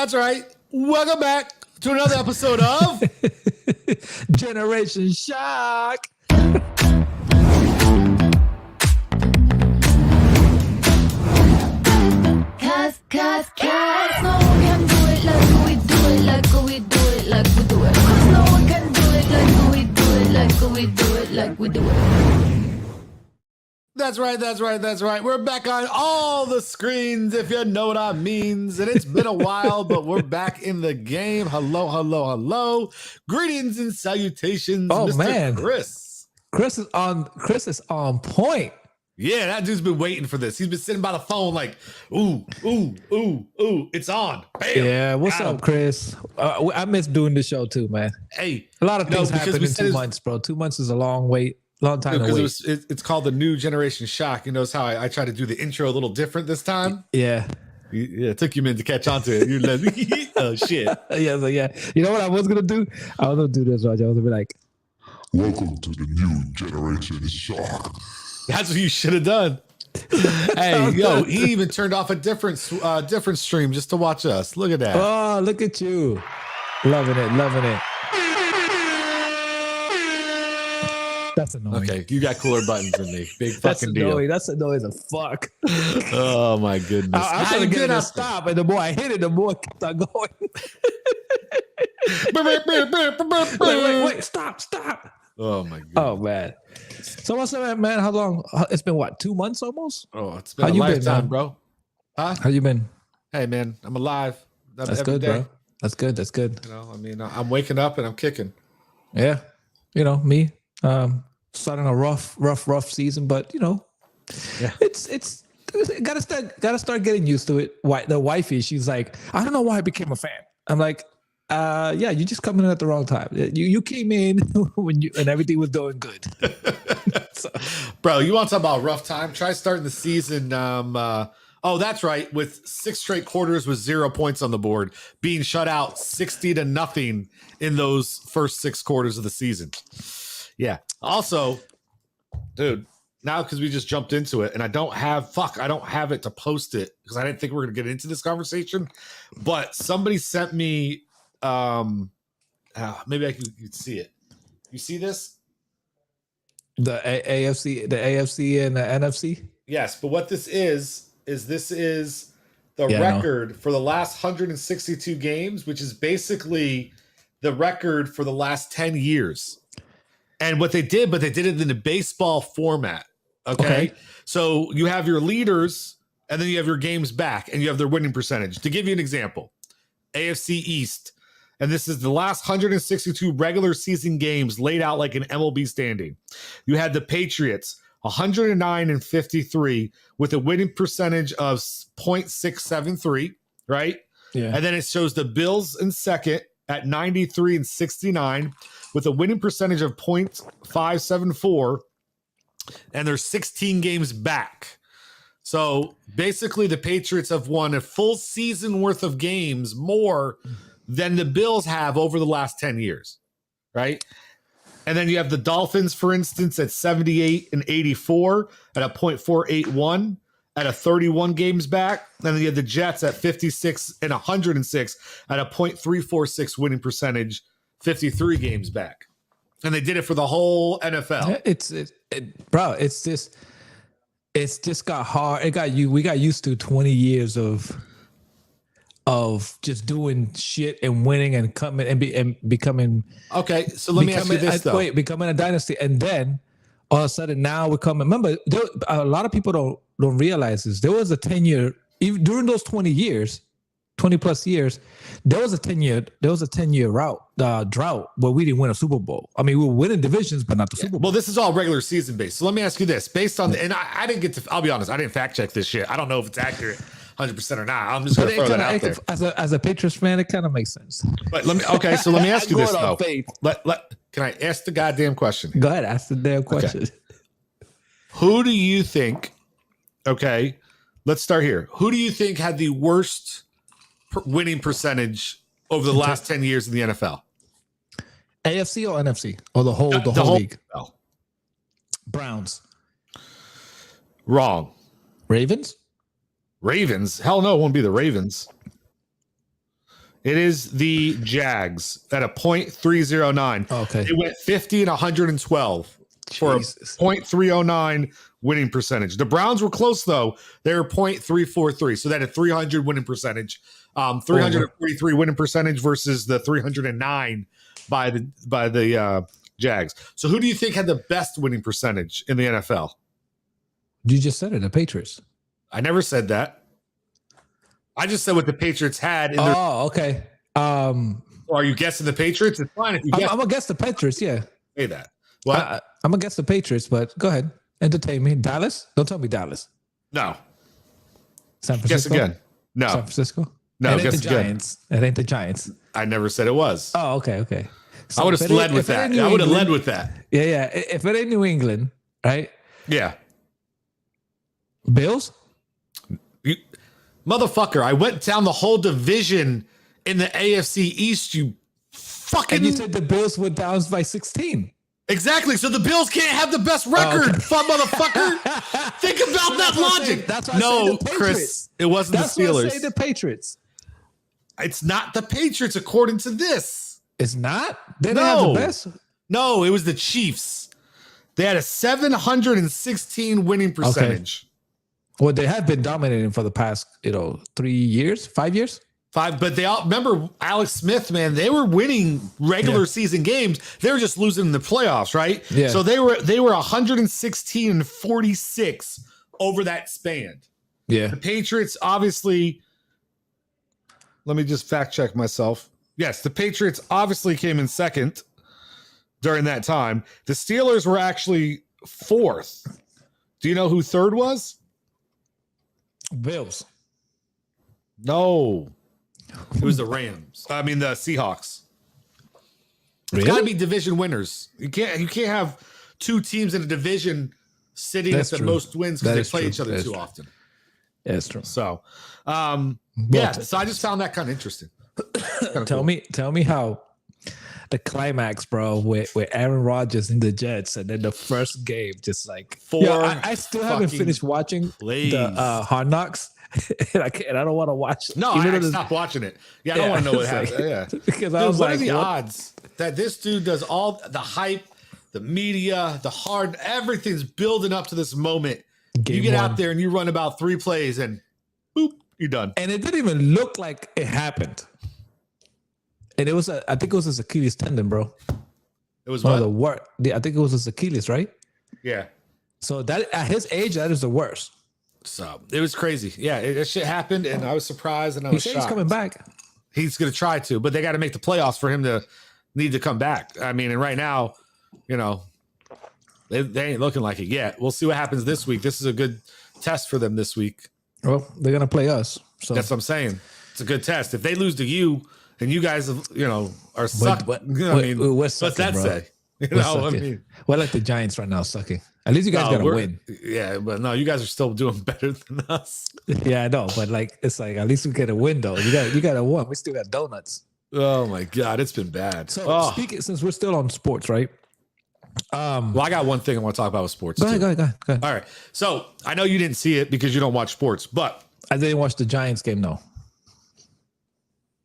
That's right. Welcome back to another episode of GenerationShock. Cause no one can do it like we do it, like we do it, like we do it. Cause no one can do it like we do it, like we do it, like we do it. That's right. We're back on all the screens, if you know what I means. And it's been a while, but we're back in the game. Hello. Greetings and salutations, Mr. Man. Chris. Chris is on point. Yeah, that dude's been waiting for this. He's been sitting by the phone like, ooh, it's on. Bam. Yeah, what's up, Chris? I miss doing the show too, man. Hey, a lot of things happen in 2 months, bro. 2 months is a long time to wait. It's called the new Generation Shock. You notice how I try to do the intro a little different this time? Yeah. It took you a minute to catch on to it. You're like, oh, shit. Yeah. You know what I was going to do? I was going to do this, Roger. I was going to be like, welcome to the new Generation Shock. That's what you should have done. Hey, yo, he even turned off a different stream just to watch us. Look at that. Oh, look at you. Loving it. That's annoying. Okay, you got cooler buttons than me. Big fucking deal. That's annoying as fuck. Oh my goodness. I was trying to get it to stop, and the more I hit it, the more it kept on going. Wait, stop. Oh my goodness. Oh man. So what's up, man? How long? It's been what, 2 months almost? Oh, it's been a lifetime, bro. Huh? How you been? Hey man, I'm alive. That's good, bro. That's good. You know, I mean, I'm waking up and I'm kicking. Yeah. You know, me. Starting a rough season, but you know, yeah. It's gotta start getting used to it. The wifey, she's like, I don't know why I became a fan. I'm like, yeah, you just come in at the wrong time. You came in when everything was doing good. So. Bro, you want to talk about rough time? Try starting the season. Oh, that's right. With 6 straight quarters with 0 points on the board, being shut out 60-0 in those first 6 quarters of the season. Yeah. Also, dude, now because we just jumped into it and I don't have it to post it because I didn't think we were going to get into this conversation. But somebody sent me, maybe I could see it. You see this? The AFC and the NFC? Yes. But what this is the record for the last 162 games, which is basically the record for the last 10 years. And what they did it in the baseball format. Okay. So you have your leaders and then you have your games back and you have their winning percentage. To give you an example, AFC East, and this is the last 162 regular season games laid out like an MLB standing. You had the Patriots 109-53 with a winning percentage of 0.673, right? Yeah. And then it shows the Bills in second at 93-69 with a winning percentage of 0.574, and they're 16 games back. So basically the Patriots have won a full season worth of games more than the Bills have over the last 10 years, right? And then you have the Dolphins, for instance, at 78-84 at a 0.481 at a 31 games back. And then you have the Jets at 56-106 at a 0.346 winning percentage, 53 games back. And they did it for the whole NFL. It's just got hard. We got used to 20 years of just doing shit and winning and coming and becoming. Okay, so let me ask you this though. Becoming a dynasty, and then all of a sudden now we're coming. Remember, a lot of people don't realize this. There was a 10-year, even during those 20 plus years, there was a 10-year drought where we didn't win a Super Bowl. I mean, we were winning divisions, but not the Super Bowl. Well, this is all regular season based. So let me ask you this: based on and I didn't get to. I'll be honest, I didn't fact check this shit. I don't know if it's accurate 100% or not. I'm just going to throw that out there. As a Patriots fan, it kind of makes sense. But let me ask you this though. Can I ask the goddamn question? Go ahead, ask the damn question. Okay. Who do you think? Okay, let's start here. Who do you think had the worst winning percentage over the last 10 years in the NFL? AFC or NFC or the whole league? NFL. Browns. Wrong. Ravens? Ravens? Hell no, it won't be the Ravens. It is the Jags at a .309. Okay. They went 50 and 112 for a Jesus. .309 winning percentage. The Browns were close though. They were .343. So they had a 300 winning percentage. 343 winning percentage versus the 309 by the Jags. So who do you think had the best winning percentage in the NFL? You just said it, the Patriots. I never said that. I just said what the Patriots had in their. Oh, okay. Or are you guessing the Patriots? It's fine if you guess. I'm gonna guess the Patriots. Yeah, Say that. What? I'm gonna guess the Patriots, but go ahead, entertain me. Dallas? Don't tell me Dallas. No. San Guess Francisco. again. No. San Francisco. No, It ain't guess the again. Giants. It ain't the Giants. I never said it was. Oh, okay. So I would if have it led ain't- with if it that. ain't New I would have led England- with that. Yeah. If it ain't New England, right? Yeah. Bills. You, motherfucker, I went down the whole division in the AFC East, you fucking. And you said the Bills were down by 16. Exactly. So the Bills can't have the best record, okay. fun motherfucker. Think about that That's what I'm logic. saying. That's why I No, say the Patriots. Chris, it wasn't That's the why I Steelers. say the Patriots. It's not the Patriots, according to this. It's not. They don't have No. the best. No, it was the Chiefs. They had a 716 winning percentage. Well, they have been dominating for the past, 3 years, 5 years. 5, but they all remember Alex Smith, man. They were winning regular season games. They were just losing in the playoffs, right? Yeah. So they were 116 and 46 over that span. Yeah. The Patriots, obviously. Let me just fact check myself. Yes, the Patriots obviously came in second during that time. The Steelers were actually fourth. Do you know who third was? Bills. No. It was the Rams. I mean the Seahawks. It's Really? got to be division winners. You can't have two teams in a division sitting That's at the true. most wins That because is they play true. each other That is too true. often. Yeah, it's true. So, Well, yeah. So I just found that kind of interesting. Kinda Tell cool. me how the climax, bro, with Aaron Rodgers in the Jets, and then the first game, just like I still haven't fucking finished watching plays. the Hard Knocks, and I don't want to watch. No, even I though the- stopped watching it. Yeah, I don't want to know what it's like- happened. Yeah. because I Dude, was what like, are the what? odds that this dude does all the hype, the media, the hard, everything's building up to this moment. Game you get one. out there and you run about 3 plays and boop, you're done. And it didn't even look like it happened. And it was, I think it was his Achilles tendon, bro. It was One what? of the worst. I think it was his Achilles, right? Yeah. So that at his age, that is the worst. So it was crazy. Yeah, that shit happened and I was surprised and I He was said shocked. he's coming back. He's going to try to, but they got to make the playoffs for him to need to come back. I mean, and right now, they ain't looking like it yet. We'll see what happens this week. This is a good test for them this week. Well, they're gonna play us. So That's what I'm saying. It's a good test. If they lose to you and you guys, are sucked, but- you know what I mean, we're what's sucking, that bro. say? You we're know, I sucking. mean, We're like the Giants right now, sucking. At least you guys no, gotta we're- win. Yeah, but no, you guys are still doing better than us. Yeah, I know, but like it's like at least we get a win though. You got to win. We still got donuts. Oh my God, it's been bad. So speaking, since we're still on sports, right? Well, I got one thing I want to talk about with sports. Go too. ahead. All right. So I know you didn't see it because you don't watch sports, but I didn't watch the Giants game. No,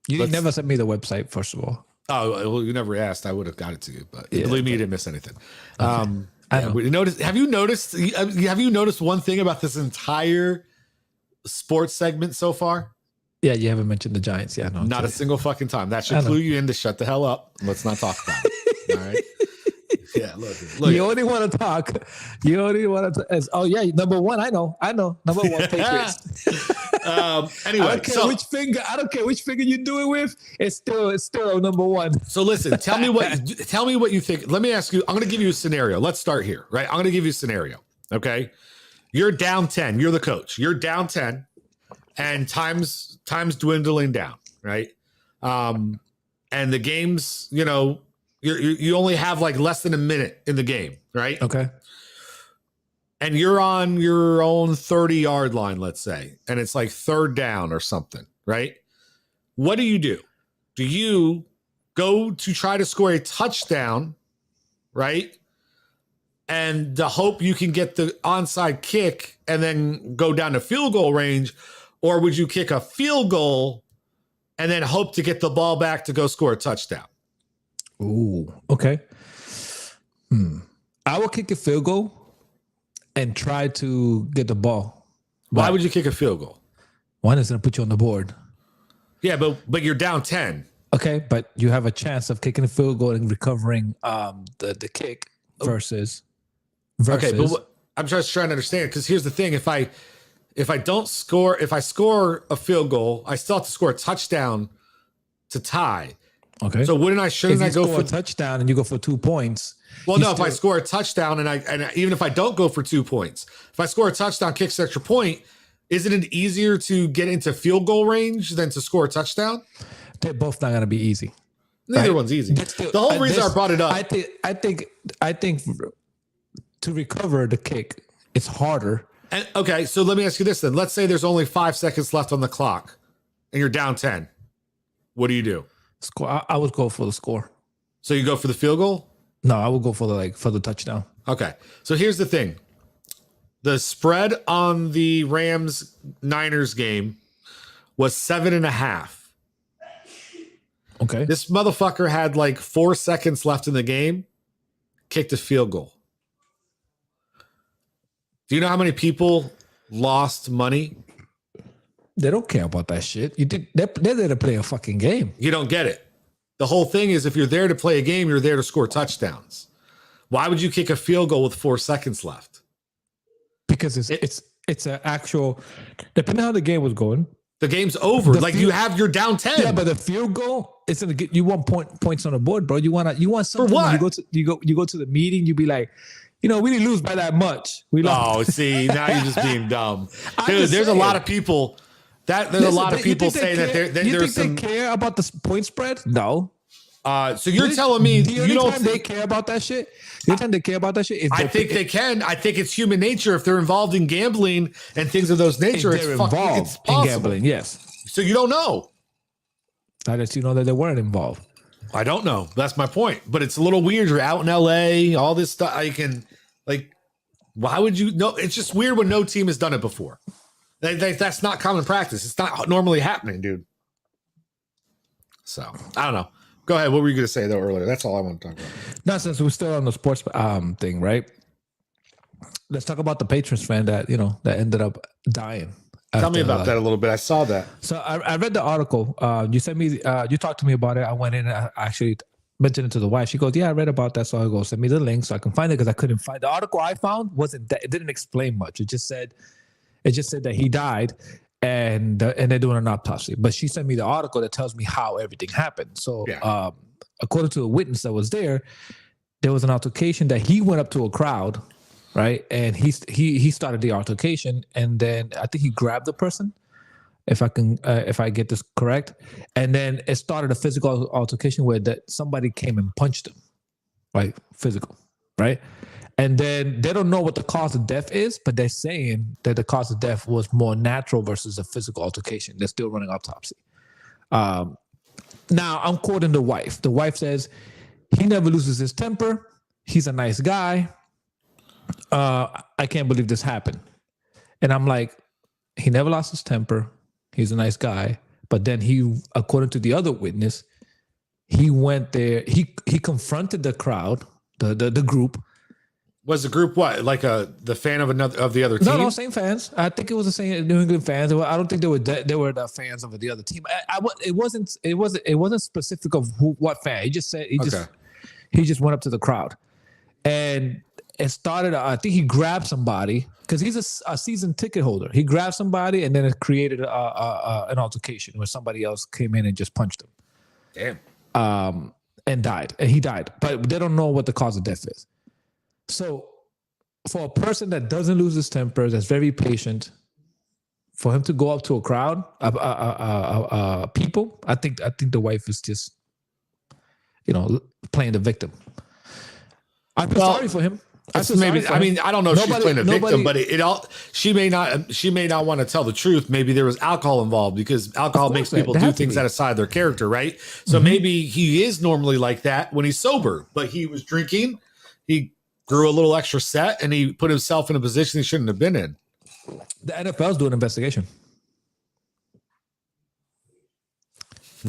you Let's- never sent me the website. First of all, well, you never asked. I would have got it to you, but Yeah, believe me, you didn't miss anything. I know. We noticed. Have you noticed one thing about this entire sports segment so far? yeah, you haven't mentioned the Giants. Yeah, no, Not a okay. single fucking time. That I should know. clue you in to shut the hell up. Let's not talk about it. All right. Yeah. Look. You only want to talk. You only want to. Oh yeah, number one. I know. Number one, Patriots. Anyway, I don't care which finger. I don't care which finger you do it with. It's still number one. So listen, tell me what you think. Let me ask you. I'm going to give you a scenario. Let's start here, right? I'm going to give you a scenario. Okay, you're down 10. You're the coach. You're down 10, and time's dwindling down, right? And the game's, you only have like less than a minute in the game, right? Okay. And you're on your own 30-yard line, let's say, and it's like third down or something, right? What do? Do you go to try to score a touchdown, right? And the hope you can get the onside kick and then go down to field goal range, or would you kick a field goal and then hope to get the ball back to go score a touchdown. Ooh, okay. I will kick a field goal and try to get the ball. Why would you kick a field goal? One is going to put you on the board. Yeah, but you're down 10. Okay, but you have a chance of kicking a field goal and recovering the kick versus. Okay, but I'm just trying to understand, because here's the thing: if I score a field goal, I still have to score a touchdown to tie. Okay. So shouldn't I go for a touchdown and you go for 2 points? Well, no. If I score a touchdown and even if I don't go for 2 points, if I score a touchdown, kicks extra point, isn't it easier to get into field goal range than to score a touchdown? They're both not going to be easy. Neither one's easy. The whole reason I brought it up. I think to recover the kick, it's harder. And okay, so let me ask you this then. Let's say there's only 5 seconds left on the clock, and you're down 10. What do you do? Score. I would go for the score. So you go for the field goal? No, I would go for the touchdown. Okay. So here's the thing. The spread on the Rams-Niners game was 7.5. Okay. This motherfucker had like 4 seconds left in the game, kicked a field goal. Do you know how many people lost money? They don't care about that shit. They're there to play a fucking game. You don't get it. The whole thing is if you're there to play a game, you're there to score touchdowns. Why would you kick a field goal with 4 seconds left? Because it's an actual, depending on how the game was going. The game's over. You're down 10. Yeah, but the field goal, it's gonna get you 1 points on the board, bro. You want something. For what? You go to the meeting, you be like, we didn't lose by that much. We lost. Oh, see, now you're just being dumb. Dude, there's a lot of people there's a lot of people saying that there's some. They care about the point spread? No. So you're telling me you don't think they care about that shit? You think they care about that shit? I think they can. I think it's human nature. If they're involved in gambling and things of those nature, it's involved in gambling. Yes. So you don't know. I just you know that they weren't involved. I don't know. That's my point. But it's a little weird. You're out in LA, all this stuff. Why would you know? It's just weird when no team has done it before. That's not common practice. It's not normally happening, dude. So I don't know. Go ahead. What were you going to say though earlier? That's all I want to talk about. No, since we're still on the sports thing, right? Let's talk about the Patriots fan that ended up dying. Tell me about that a little bit. I saw that. So I read the article. You sent me. You talked to me about it. I went in and I actually mentioned it to the wife. She goes, "Yeah, I read about that." So I go, "Send me the link so I can find it," because I couldn't find the article I found. It didn't explain much. It just said that he died and they're doing an autopsy. But she sent me the article that tells me how everything happened. So according to a witness that was there was an altercation that he went up to a crowd, right? And he started the altercation, and then I think he grabbed the person, if I get this correct. And then it started a physical altercation where somebody came and punched him, like physical, right? And then they don't know what the cause of death is, but they're saying that the cause of death was more natural versus a physical altercation. They're still running autopsy. Now, I'm quoting the wife. The wife says, he never loses his temper. He's a nice guy. I can't believe this happened. And I'm like, he never lost his temper. He's a nice guy. But then according to the other witness, he went there. He confronted the crowd, the group. Was the group what? Like the fan of the other team? No, same fans. I think it was the same New England fans. I don't think they were the fans of the other team. It wasn't specific of what fan. He just said he just went up to the crowd, and it started. I think he grabbed somebody because he's a season ticket holder. He grabbed somebody, and then it created an altercation where somebody else came in and just punched him. Damn. And died. And he died, but they don't know what the cause of death is. So for a person that doesn't lose his temper, that's very patient, for him to go up to a crowd, people, I think the wife is just, playing the victim. I feel sorry for him. I don't know if she's playing a victim, but she may not want to tell the truth. Maybe there was alcohol involved, because alcohol makes people do things outside their character, right? So maybe he is normally like that when he's sober, but he was drinking. He grew a little extra set, and he put himself in a position he shouldn't have been in. The NFL's doing an investigation.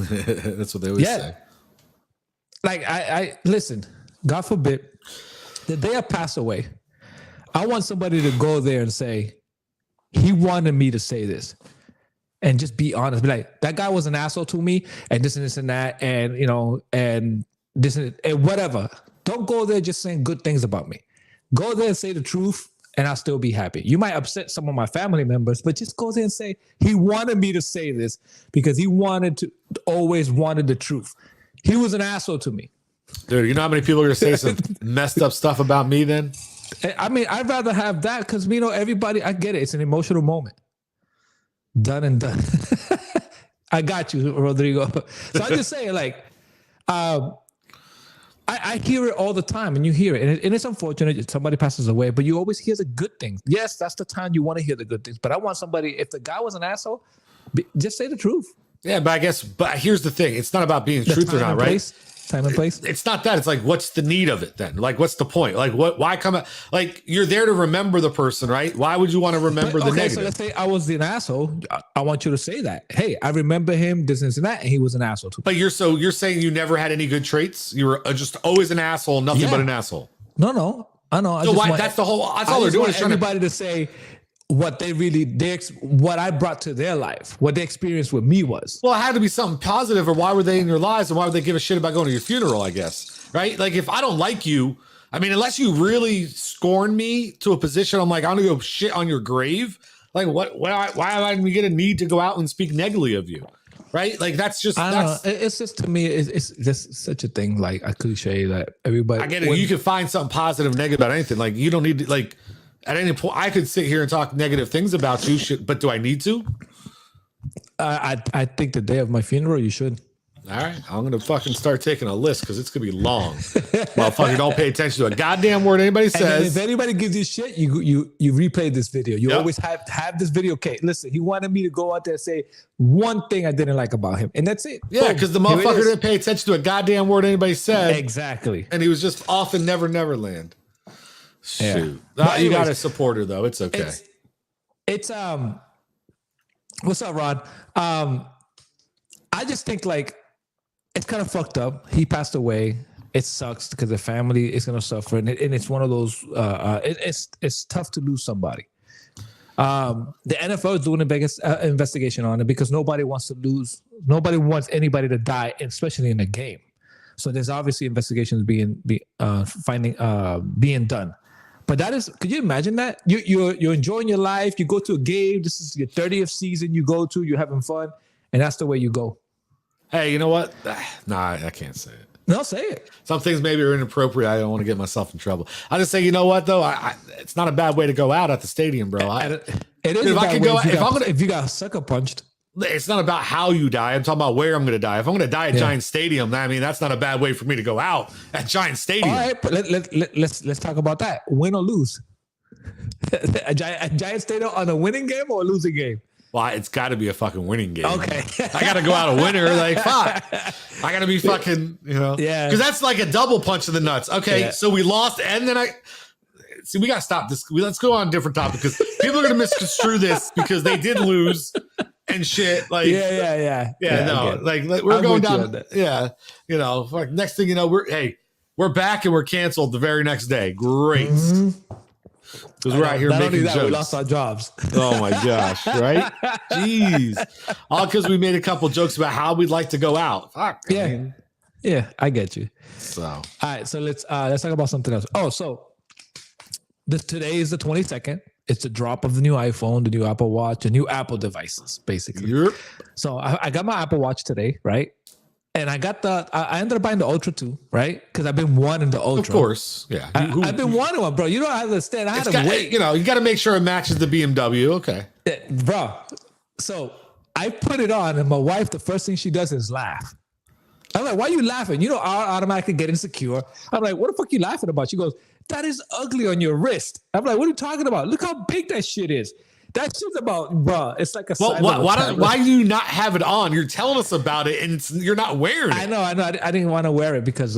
That's what they always say. Like I listen, God forbid, the day I pass away, I want somebody to go there and say, he wanted me to say this. And just be honest. Be like, that guy was an asshole to me, and this and this and that, and and this and whatever. Don't go there just saying good things about me. Go there and say the truth, and I'll still be happy. You might upset some of my family members, but just go there and say, he wanted me to say this because he always wanted the truth. He was an asshole to me. Dude, you know how many people are going to say some messed up stuff about me then? I mean, I'd rather have that because, everybody, I get it. It's an emotional moment. Done and done. I got you, Rodrigo. So I'm just saying, like, I hear it all the time, and you hear it, and it's unfortunate that somebody passes away, but you always hear the good things. Yes, that's the time you want to hear the good things, but I want somebody, if the guy was an asshole, just say the truth. Yeah, but here's the thing. It's not about being truth or not, right? Time and place. It's not that. It's like, what's the need of it then? Like, what's the point? Like, why come out? Like, you're there to remember the person, right? Why would you want to remember the negative? So let's say I was an asshole. I want you to say that. Hey, I remember him, this and that, and he was an asshole too. But you're saying you never had any good traits? You were just always an asshole, nothing but an asshole. No. I know. So that's all they're doing is trying everybody to say what what I brought to their life, what they experienced with me was. Well, it had to be something positive, or why were they in your lives, and why would they give a shit about going to your funeral, I guess, right? Like, if I don't like you, I mean, unless you really scorn me to a position, I'm like, I'm gonna go shit on your grave. Like, why am I gonna get a need to go out and speak negatively of you, right? Like, that's just, I don't know. It's just, to me, it's just such a thing, like a cliche that everybody. I get it. You can find something positive, negative about anything. Like, you don't need to, like, at any point, I could sit here and talk negative things about you, but do I need to? I think the day of my funeral, you should. All right, I'm gonna fucking start taking a list because it's gonna be long. Motherfucker, don't pay attention to a goddamn word anybody says. If anybody gives you shit, you replay this video. You always have this video. Okay, listen, he wanted me to go out there and say one thing I didn't like about him, and that's it. Yeah, because the motherfucker didn't pay attention to a goddamn word anybody said. Exactly, and he was just off in Never Land. Shoot, yeah. You got a supporter though. It's okay. It's what's up, Rod? I just think, like, it's kind of fucked up. He passed away. It sucks because the family is gonna suffer, and it's one of those. It's tough to lose somebody. The NFL is doing a big investigation on it because nobody wants to lose. Nobody wants anybody to die, especially in a game. So there's obviously investigations being done. But that is, could you imagine that? You're enjoying your life. You go to a game. This is your 30th season you go to. You're having fun. And that's the way you go. Hey, you know what? Nah, I can't say it. No, say it. Some things maybe are inappropriate. I don't want to get myself in trouble. I just say, you know what, though? It's not a bad way to go out at the stadium, bro. It is. If you got sucker punched. It's not about how you die. I'm talking about where I'm going to die. If I'm going to die at Giant Stadium, I mean, that's not a bad way for me to go out at Giant Stadium. All right, but let's talk about that. Win or lose? a Giant Stadium on a winning game or a losing game? Well, it's got to be a fucking winning game. Okay. I got to go out a winner. Like, fuck. I got to be fucking, Yeah. Because that's like a double punch in the nuts. Okay, so we lost, and then we got to stop this. Let's go on a different topic because people are going to misconstrue this because they did lose and shit. Like, yeah. No, okay. Like we're going down. Yeah, like next thing you know, we're back and we're canceled the very next day. Great. Because we're out here making jokes. We lost our jobs. Oh my gosh, right? Jeez. All because we made a couple jokes about how we'd like to go out. Fuck. Yeah, I get you. So all right, so let's talk about something else. Oh, so today is the 22nd. It's the drop of the new iPhone, the new Apple Watch, the new Apple devices, basically. Yep. So I got my Apple Watch today, right? And I ended up buying the Ultra 2, right? Because I've been wanting the Ultra. Of course, yeah. I've been wanting one, bro. You don't understand. I had to wait. You got to make sure it matches the BMW. Okay. Bro, so I put it on, and my wife, the first thing she does is laugh. I'm like, why are you laughing? I automatically get insecure. I'm like, what the fuck are you laughing about? She goes, that is ugly on your wrist. I'm like, what are you talking about? Look how big that shit is. That shit's about, bro. It's like a. Well, why do you not have it on? You're telling us about it, and you're not wearing it. I know. I didn't want to wear it because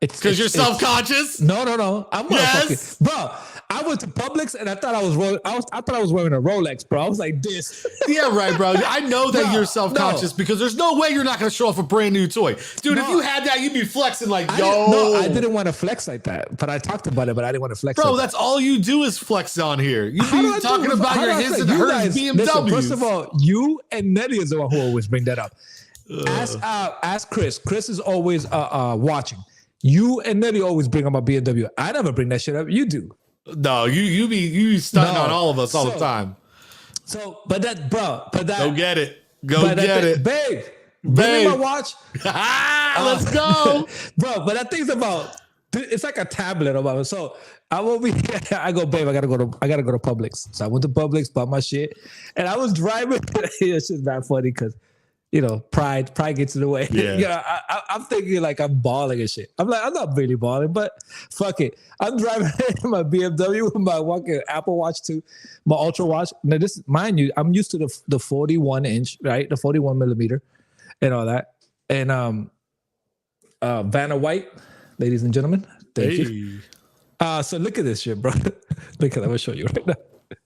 it's because you're self-conscious. No. I'm fucking, bro. I went to Publix and I thought I was wearing a Rolex, bro. I was like this. Yeah, right, bro. I know that No, you're self-conscious because there's no way you're not going to show off a brand new toy. Dude, if No. you had that, you'd be flexing like, I didn't want to flex like that. But I talked about it, but I didn't want to flex. Bro, like that's all you do is flex on here. You How do I be do talking it? about How your do I his say? and You hers guys- BMWs. Listen, first of all, you and Nelly is the one who always bring that up. Ask Chris. Chris is always watching. You and Nelly always bring up my BMW. I never bring that shit up. You do. No, you be stunting No. on all of us all the So- time. So, but that, bro, but that, Go get it. Go but that get thing- it. babe. Bring Babe. me my watch, Let's go. bro. But that thing's about. It's like a tablet about it. So I will be. I go, babe. I gotta go to Publix. So I went to Publix, bought my shit, and I was driving. It's just not funny because, pride gets in the way. Yeah. I'm thinking like I'm balling and shit. I'm like, I'm not really balling, but fuck it. I'm driving in my BMW with my fucking Apple Watch 2, my Ultra Watch. Now this, mind you, I'm used to the 41 inch, right? The 41 millimeter, and all that. And Vanna White, ladies and gentlemen, thank you. So look at this shit, bro. Look at it. I'm gonna show you right now.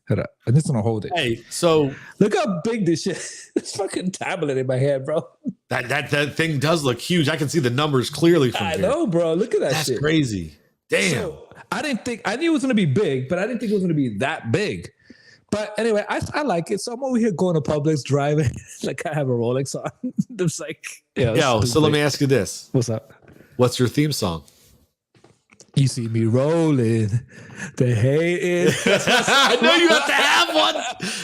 Hold up. I'm just gonna hold it. Hey, so Look how big this shit. This fucking tablet in my hand, bro. that thing does look huge. I can see the numbers clearly from I here. know, bro. Look at that That's shit. crazy. Damn. So, I knew it was gonna be big, but I didn't think it was gonna be that big. But anyway, I like it. So I'm over here going to Publix, driving like I have a Rolex on. It's like, Yo, so let me ask you this. What's up? What's your theme song? You see me rolling, the hating. I know you have to have one,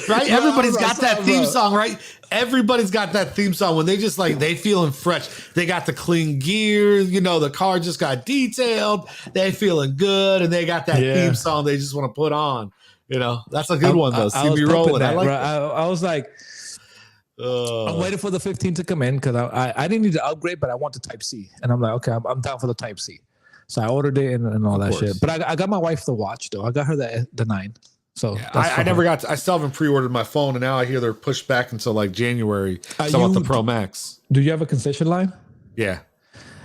right? Everybody's got that theme bro. song, right? Everybody's got that theme song when they just like they feeling fresh. They got the clean gear, the car just got detailed. They feeling good, and they got that Yeah. theme song they just want to put on. That's a good one though. See I was me pumping rolling. that, I like. bro. I was like, I'm waiting for the 15 to come in because I didn't need to upgrade, but I want the Type C, and I'm like, okay, I'm down for the Type C. So I ordered it and all that course. shit. But I got my wife the watch though. I got her the 9. So that's I for never her. got. I still haven't pre-ordered my phone, and now I hear they're pushed back until like January. So I want the Pro Max. Do you have a concession line? Yeah.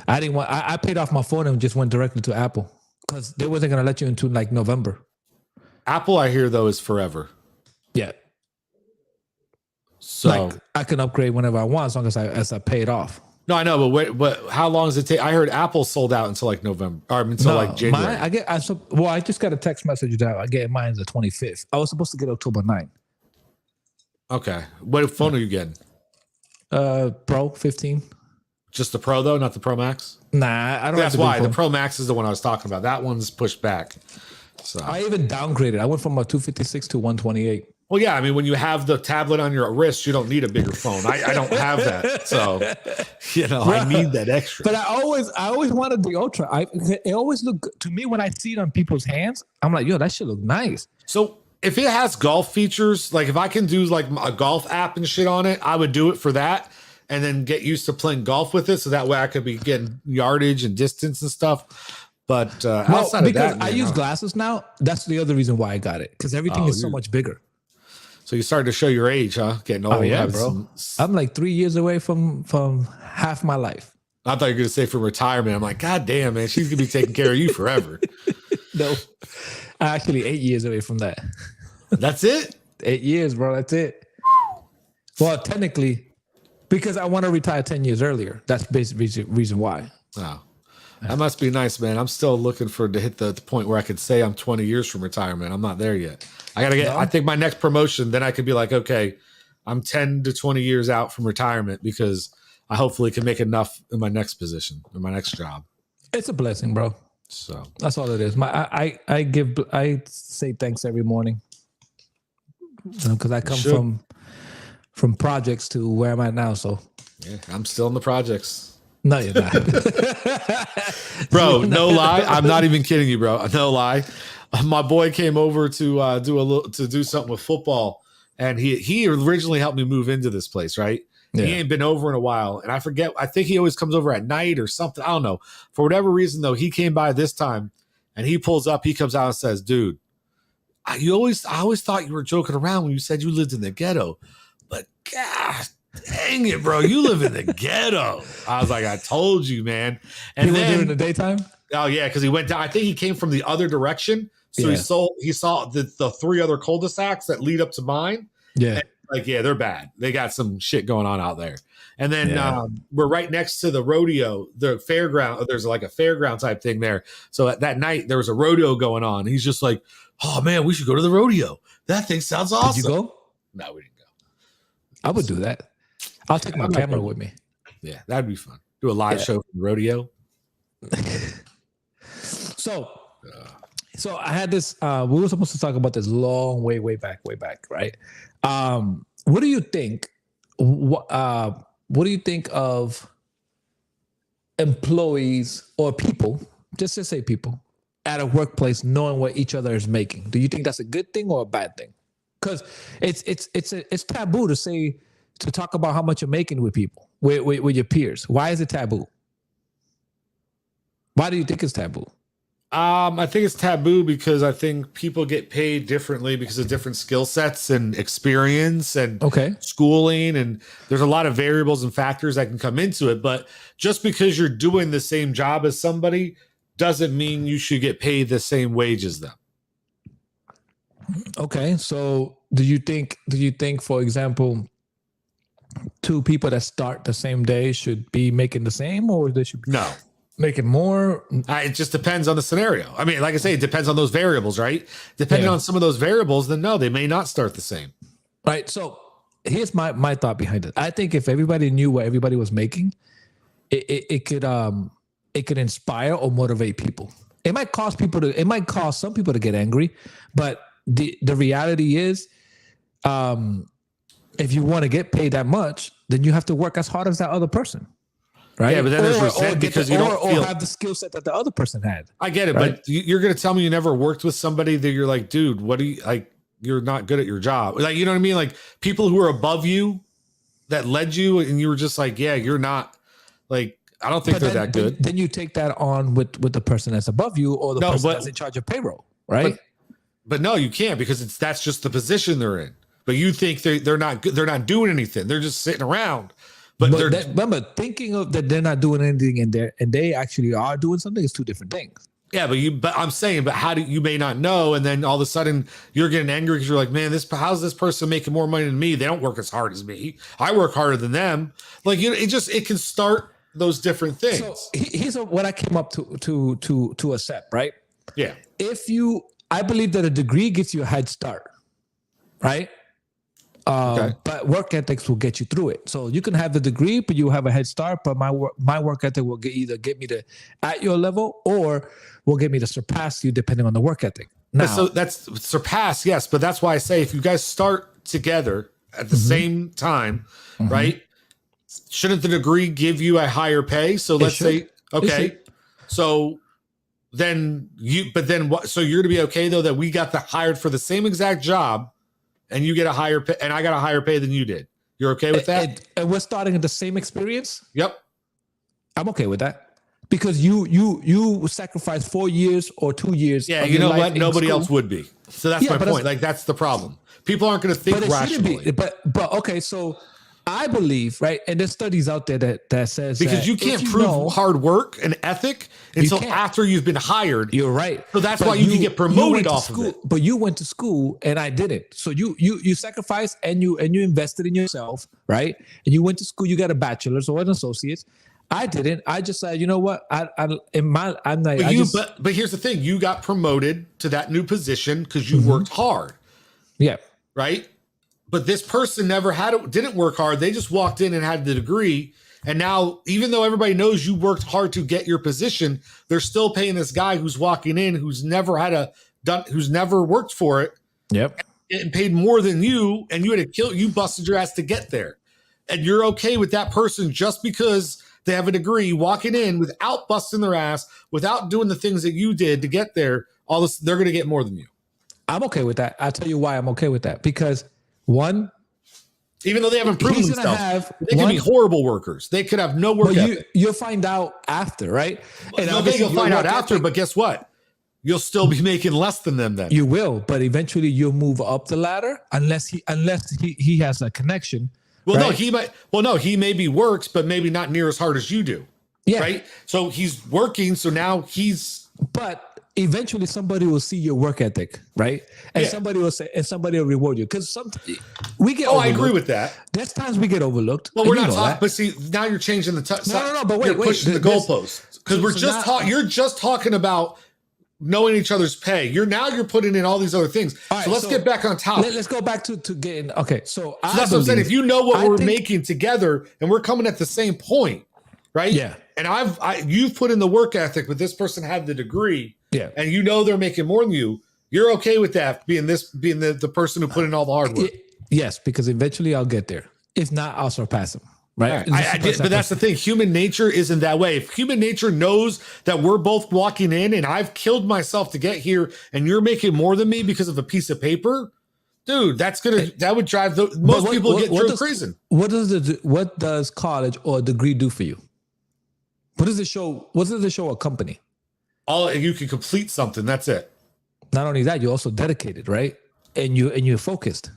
I didn't want. I paid off my phone and just went directly to Apple because they wasn't gonna let you into like November. Apple, I hear though, is forever. Yeah. So Like I can upgrade whenever I want as long as I pay it off. no, I know, but how long does it take? I heard Apple sold out until like November, or until like January. I just got a text message that I get mine the 25th. I was supposed to get October 9th. Okay, what phone are you getting? Pro 15. Just the Pro though, not the Pro Max. Nah, I don't. That's have why the the Pro Max is the one I was talking about. That one's pushed back. So I even downgraded. I went from a 256 to 128. well, yeah. I mean, when you have the tablet on your wrist, you don't need a bigger phone. I don't have that, so I need that extra. But I always wanted the Ultra. It always looked good to me when I see it on people's hands. I'm like, yo, that should look nice. So if it has golf features, like if I can do like a golf app and shit on it, I would do it for that, and then get used to playing golf with it, so that way I could be getting yardage and distance and stuff. But outside of that, I use glasses now. That's the other reason why I got it because everything is so much bigger. So you started to show your age, huh? Getting old. Oh yeah, having bro. I'm like 3 years away from half my life. I thought you were going to say from retirement. I'm like, God damn, man, she's going to be taking care of you forever. No, actually 8 years away from that. That's it? 8 years, bro. That's it. Well, technically, because I want to retire 10 years earlier. That's basically reason why. Oh, that must be nice, man. I'm still looking to hit the point where I could say I'm 20 years from retirement. I'm not there yet. I think my next promotion, then I could be like, okay, I'm 10 to 20 years out from retirement because I hopefully can make enough in my next position, in my next job. It's a blessing, bro. So that's all it is. I say thanks every morning because I come from projects to where I'm at now. So yeah, I'm still in the projects. No, you're not. Bro, no lie. I'm not even kidding you, bro. No lie. My boy came over to do something with football, and he originally helped me move into this place, right? Yeah. He ain't been over in a while, and I forget. I think he always comes over at night or something. I don't know. For whatever reason, though, he came by this time, and he pulls up. He comes out and says, "Dude, I always thought you were joking around when you said you lived in the ghetto, but God dang it, bro, you live in the ghetto." I was like, "I told you, man." And he then was there in the daytime. Oh yeah, because he went down. I think he came from the other direction. So Yeah. he saw the three other cul-de-sacs that lead up to mine. Yeah. And, like, yeah, they're bad. They got some shit going on out there. And then Yeah. we're right next to the rodeo, the fairground. There's like a fairground type thing there. So at that night there was a rodeo going on. He's just like, oh man, we should go to the rodeo. That thing sounds awesome. Did you go? No, we didn't go. I would do that. I'll take my I'm not camera going. with me. Yeah, that'd be fun. Do a live show from the rodeo. So I had this. We were supposed to talk about this long way back, right? What do you think? What do you think of employees or people? Just to say people at a workplace knowing what each other is making. Do you think that's a good thing or a bad thing? Because it's taboo to talk about how much you're making with people, with your peers. Why is it taboo? Why do you think it's taboo? I think it's taboo because I think people get paid differently because of different skill sets and experience and schooling. And there's a lot of variables and factors that can come into it. But just because you're doing the same job as somebody doesn't mean you should get paid the same wage as them. Okay. So do you think, for example, two people that start the same day should be making the same, or they should be making more? It just depends on the scenario. I mean, like I say, it depends on those variables, right? Depending on some of those variables, then no, they may not start the same. Right. So here's my thought behind it. I think if everybody knew what everybody was making, it could inspire or motivate people. It might cause some people to get angry, but the reality is, if you want to get paid that much, then you have to work as hard as that other person. Right. Yeah, but then there's resentment because you don't feel, or have the skill set that the other person had. I get it, right? But you're going to tell me you never worked with somebody that you're like, dude, what do you like? You're not good at your job. Like, you know what I mean? Like people who are above you that led you, and you were just like, yeah, you're not like, I don't think they're that good. Then you take that on with the person that's above you or the person that's in charge of payroll, right? But no, you can't, because that's just the position they're in. But you think they're not good. They're not doing anything. They're just sitting around. But remember, thinking of that they're not doing anything and they actually are doing something is two different things. Yeah, but I'm saying, but how do you may not know, and then all of a sudden you're getting angry because you're like, man, how's this person making more money than me? They don't work as hard as me. I work harder than them. Like, you know, it can start those different things. So here's what I came up to accept, right? Yeah. I believe that a degree gets you a head start, right? But work ethics will get you through it. So you can have the degree, but you have a head start. But my work ethic will either get me to at your level, or will get me to surpass you, depending on the work ethic. Now, so that's surpass, yes, but that's why I say if you guys start together at the same time, right? Shouldn't the degree give you a higher pay? So let's say, so then so you're to be okay though that we got hired for the same exact job, and you get a higher pay, and I got a higher pay than you did. You're okay with that? And we're starting at the same experience? Yep. I'm okay with that. Because you sacrificed 4 years or 2 years. Yeah, you know what? Nobody else would be. So that's my point. Like, that's the problem. People aren't going to think rationally. But okay, so I believe, right? And there's studies out there that says because you can't prove hard work and ethic until after you've been hired. You're right. So that's why you can get promoted off of it. But you went to school and I didn't. So you sacrificed and you invested in yourself, right? And you went to school. You got a bachelor's or an associate's. I didn't. I just said, you know what? I'm not. But here's the thing: you got promoted to that new position because you worked hard. Yeah. Right. But this person didn't work hard. They just walked in and had the degree, and now, even though everybody knows you worked hard to get your position, they're still paying this guy who's walking in, who's never worked for it. Yep. And paid more than you, and you busted your ass to get there, and you're okay with that person just because they have a degree walking in without busting their ass, without doing the things that you did to get there. All this, they're going to get more than you. I'm okay with that. I'll tell you why I'm okay with that. Because one, even though they haven't proven themselves, they can be horrible workers. They could have no work ethic. You'll find out after, right? And you'll find out after, but guess what? You'll still be making less than them then. You will, but eventually you'll move up the ladder unless he has a connection. Well, right? He maybe works, but maybe not near as hard as you do. Yeah. Right. So he's working. So now But eventually somebody will see your work ethic, right? And Yeah. somebody will say, and somebody will reward you. Because we get I overlooked. agree with that. There's times we get overlooked. Well, and we're you not know talking, that. but see, now you're changing the No, but you're wait. pushing the There's- goalposts. Because so- we're so just now- you're just talking about knowing each other's pay. You're putting in all these other things. All right, so let's get back on topic. Let's go back to getting, okay. So That's what I'm saying. If you know what we're making together and we're coming at the same point, right? Yeah. And you've put in the work ethic, but this person had the degree. Yeah. And you know they're making more than you. You're okay with that being the person who put in all the hard work. Yes, because eventually I'll get there. If not, I'll surpass him. Right. But that's the thing. Human nature isn't that way. If human nature knows that we're both walking in and I've killed myself to get here and you're making more than me because of a piece of paper, dude, that would drive most people get through prison. What does college or a degree do for you? What does it show? What does it show a company? You can complete something. That's it. Not only that, you're also dedicated, right? And you're focused.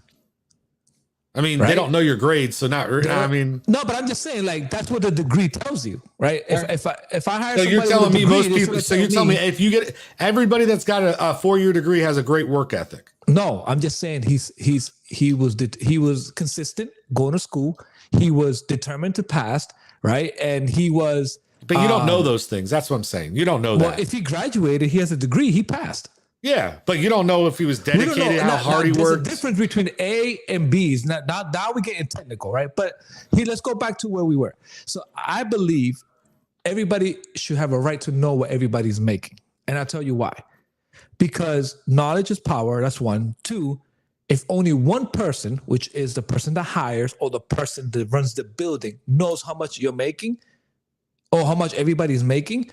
I mean, right? They don't know your grades, so not. I mean, no, but I'm just saying, like that's what the degree tells you, right? If I hire, so you're telling me most people. So you're telling me if if you get everybody that's got a 4-year degree has a great work ethic. No, I'm just saying he was consistent going to school. He was determined to pass, right? And he was. But you don't know those things. That's what I'm saying. You don't know that. Well, if he graduated, he has a degree. He passed. Yeah, but you don't know if he was dedicated, how hard he worked. There's a difference between A and B's. Now we're getting technical, right? But let's go back to where we were. So I believe everybody should have a right to know what everybody's making. And I'll tell you why. Because knowledge is power. That's one. Two, if only one person, which is the person that hires or the person that runs the building, knows how much you're making or how much everybody's making,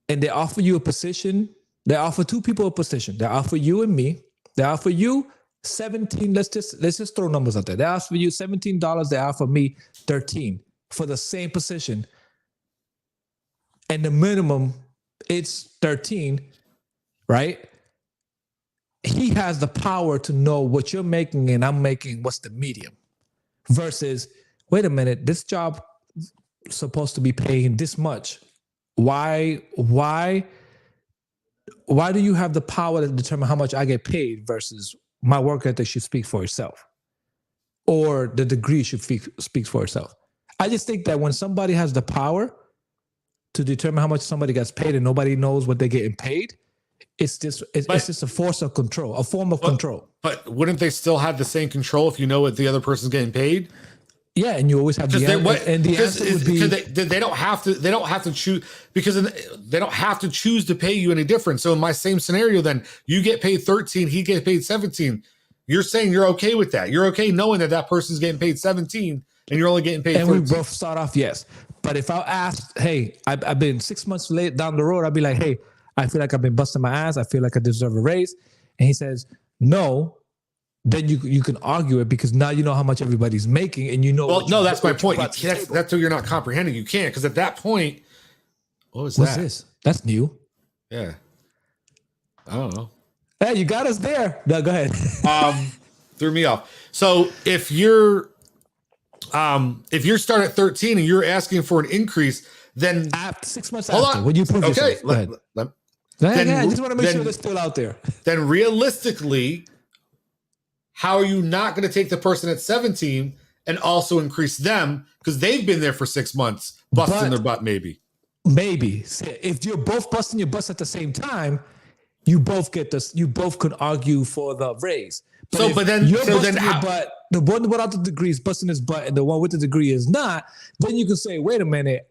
and they offer you a position, they offer two people a position. They offer you and me. They offer you 17. Let's just throw numbers out there. They offer you $17. They offer me 13 for the same position. And the minimum, it's 13, right? He has the power to know what you're making and I'm making, what's the medium. Versus, wait a minute, this job is supposed to be paying this much. Why do you have the power to determine how much I get paid versus my work ethic should speak for itself, or the degree should speak for itself? I just think that when somebody has the power to determine how much somebody gets paid and nobody knows what they're getting paid, it's just a force of control, a form of control. But wouldn't they still have the same control if you know what the other person's getting paid? Yeah, and you always have the answer. And the answer would be they don't have to choose, because they don't have to choose to pay you any different. So in my same scenario, then you get paid 13, he gets paid 17. You're saying you're okay with that. You're okay knowing that person's getting paid 17 and you're only getting paid 13. And we both start off, yes. But if I asked, hey, I've been 6 months late down the road, I'd be like, hey, I feel like I've been busting my ass. I feel like I deserve a raise. And he says, no. Then you can argue it because now you know how much everybody's making and you know. Well, no, that's my point. That's what you're not comprehending. You can't, because at that point, what's this? That's new. Yeah, I don't know. Hey, you got us there. No, go ahead. Threw me off. So if you're starting at 13 and you're asking for an increase, then 6 months after, when you prove yourself. Go ahead. I just want to make sure they're still out there. Then realistically, how are you not going to take the person at 17 and also increase them because they've been there for 6 months busting their butt? Maybe. If you're both busting your butts at the same time, you both get this. You both could argue for the raise. But then your butt, the one without the degree is busting his butt, and the one with the degree is not. Then you can say, "Wait a minute,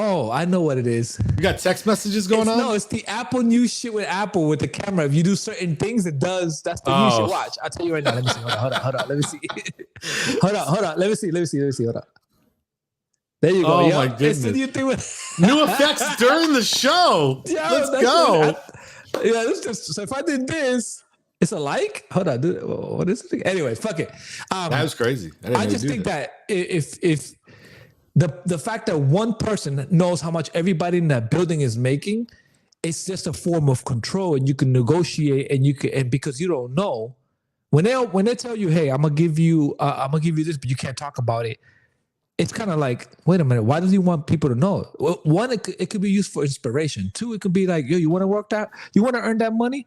Oh, I know what it is. You got text messages going on? No, it's the Apple News shit with Apple with the camera. If you do certain things, it does. That's the you should watch. I'll tell you right now. Let me see. Hold on. Let me see. Hold on. Let me see. Hold on. There you go. Oh, my goodness. New effects during the show. Yeah, let's go. It's just, so if I did this, it's a like? Hold on. What is it? Anyway, fuck it. That was crazy. I just think that if the fact that one person knows how much everybody in that building is making, it's just a form of control, and you can negotiate, and because you don't know, when they tell you, hey, I'm gonna give you this, but you can't talk about it, it's kind of like, wait a minute, why does he want people to know? Well, one, it could be used for inspiration. Two, it could be like, yo, you want to work that? You want to earn that money?